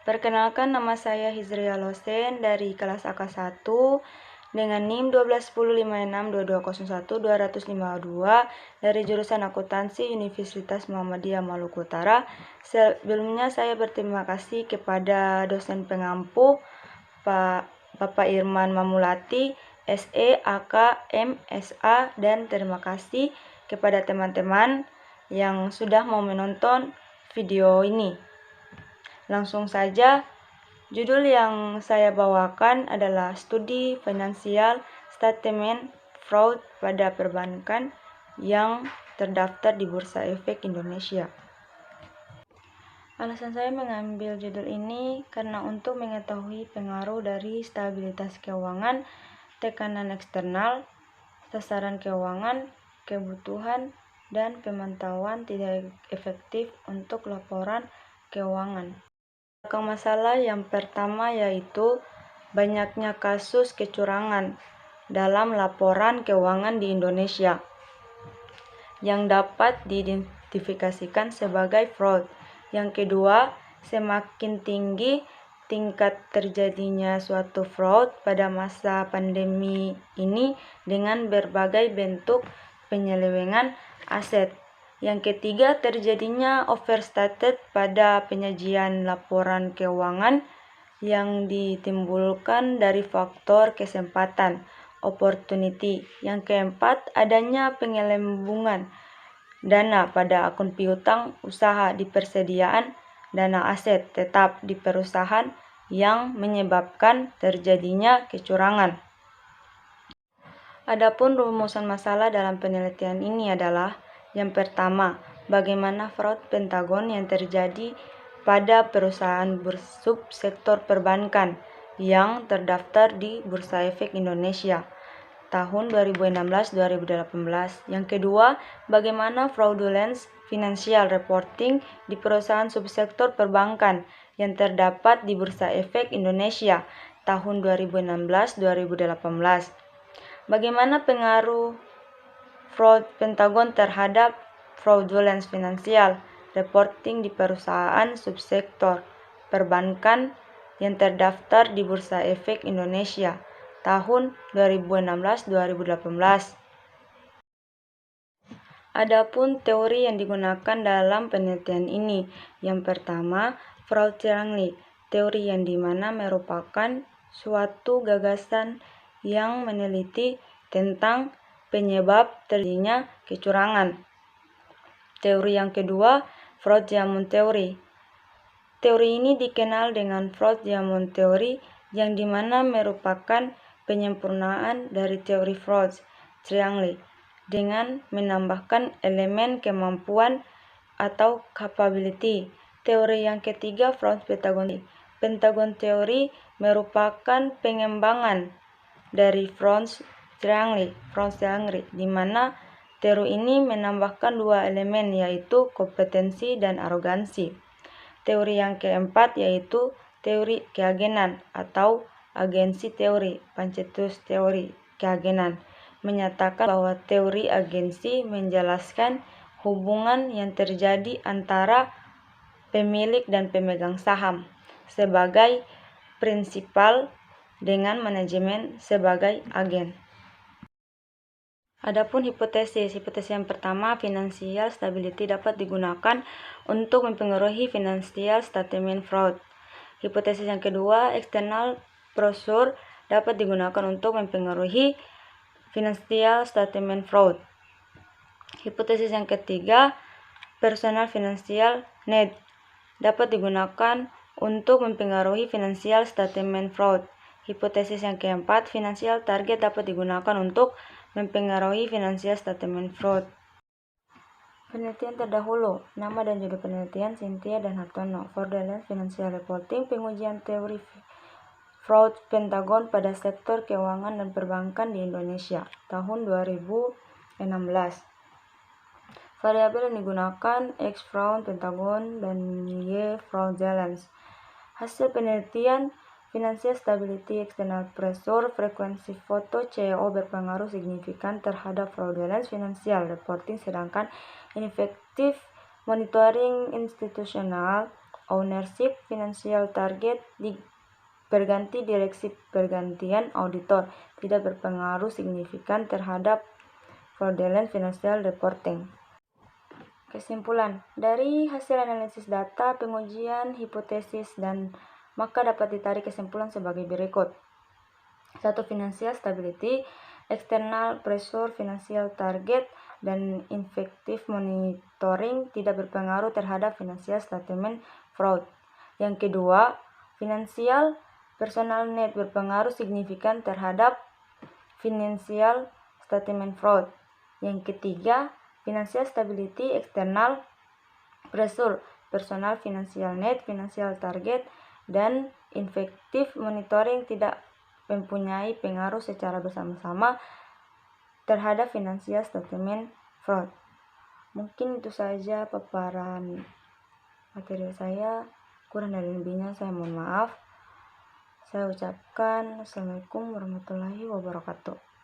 Perkenalkan, nama saya Hizriya Losen dari kelas AK1 dengan NIM 1210562201-252 dari jurusan Akuntansi Universitas Muhammadiyah Maluku Utara. Sebelumnya saya berterima kasih kepada dosen pengampu Bapak Irman Mamulati, SE, AK, MSA, dan terima kasih kepada teman-teman yang sudah mau menonton video ini. Langsung saja, judul yang saya bawakan adalah Studi Financial Statement Fraud pada Perbankan yang terdaftar di Bursa Efek Indonesia. Alasan saya mengambil judul ini karena untuk mengetahui pengaruh dari stabilitas keuangan, tekanan eksternal, sasaran keuangan, kebutuhan, dan pemantauan tidak efektif untuk laporan keuangan. Masalah yang pertama yaitu banyaknya kasus kecurangan dalam laporan keuangan di Indonesia yang dapat diidentifikasikan sebagai fraud. Yang kedua, semakin tinggi tingkat terjadinya suatu fraud pada masa pandemi ini dengan berbagai bentuk penyelewengan aset. Yang ketiga, terjadinya overstated pada penyajian laporan keuangan yang ditimbulkan dari faktor kesempatan, opportunity. Yang keempat, adanya pengelambungan dana pada akun piutang usaha di persediaan dana aset tetap di perusahaan yang menyebabkan terjadinya kecurangan. Adapun rumusan masalah dalam penelitian ini adalah: yang pertama, bagaimana fraud Pentagon yang terjadi pada perusahaan subsektor perbankan yang terdaftar di Bursa Efek Indonesia tahun 2016-2018. Yang kedua, bagaimana fraudulent financial reporting di perusahaan subsektor perbankan yang terdapat di Bursa Efek Indonesia tahun 2016-2018. Bagaimana pengaruh fraud Pentagon terhadap fraudulent financial reporting di perusahaan subsektor perbankan yang terdaftar di Bursa Efek Indonesia tahun 2016-2018. Adapun teori yang digunakan dalam penelitian ini, yang pertama, fraud triangle, teori yang dimana merupakan suatu gagasan yang meneliti tentang penyebab terjadinya kecurangan. Teori yang kedua, fraud diamond theory. Teori ini dikenal dengan fraud diamond theory yang dimana merupakan penyempurnaan dari teori fraud triangle dengan menambahkan elemen kemampuan atau capability. Teori yang ketiga, fraud Pentagon. Pentagon theory merupakan pengembangan dari fraud triangle, di mana teori ini menambahkan dua elemen yaitu kompetensi dan arogansi. Teori yang keempat yaitu teori keagenan atau agensi teori, Pancetus teori keagenan, menyatakan bahwa teori agensi menjelaskan hubungan yang terjadi antara pemilik dan pemegang saham sebagai prinsipal dengan manajemen sebagai agen. Adapun hipotesis yang pertama, financial stability dapat digunakan untuk mempengaruhi financial statement fraud. Hipotesis yang kedua, external pressure dapat digunakan untuk mempengaruhi financial statement fraud. Hipotesis yang ketiga, personal financial need dapat digunakan untuk mempengaruhi financial statement fraud. Hipotesis yang keempat, financial target dapat digunakan untuk mempengaruhi financial statement fraud. Penelitian terdahulu, nama dan judul penelitian Cynthia dan Hartono, Fraudulent Financial Reporting, pengujian teori fraud Pentagon pada sektor keuangan dan perbankan di Indonesia, tahun 2016. Variabel yang digunakan X fraud Pentagon dan Y fraudulence. Hasil penelitian, financial stability, external pressure, frekuensi foto CEO berpengaruh signifikan terhadap fraudulent financial reporting, sedangkan ineffective monitoring institutional ownership financial target berganti direksi pergantian auditor tidak berpengaruh signifikan terhadap fraudulent financial reporting. Kesimpulan, dari hasil analisis data, pengujian, hipotesis, dan maka dapat ditarik kesimpulan sebagai berikut. 1. Financial stability, external pressure, financial target, dan effective monitoring tidak berpengaruh terhadap financial statement fraud. Yang kedua, financial personal net berpengaruh signifikan terhadap financial statement fraud. Yang ketiga, financial stability, external pressure, personal financial net, financial target, dan effective monitoring tidak mempunyai pengaruh secara bersama-sama terhadap financial statement fraud. Mungkin itu saja paparan materi saya. Kurang dari lebihnya saya mohon maaf. Saya ucapkan Assalamualaikum warahmatullahi wabarakatuh.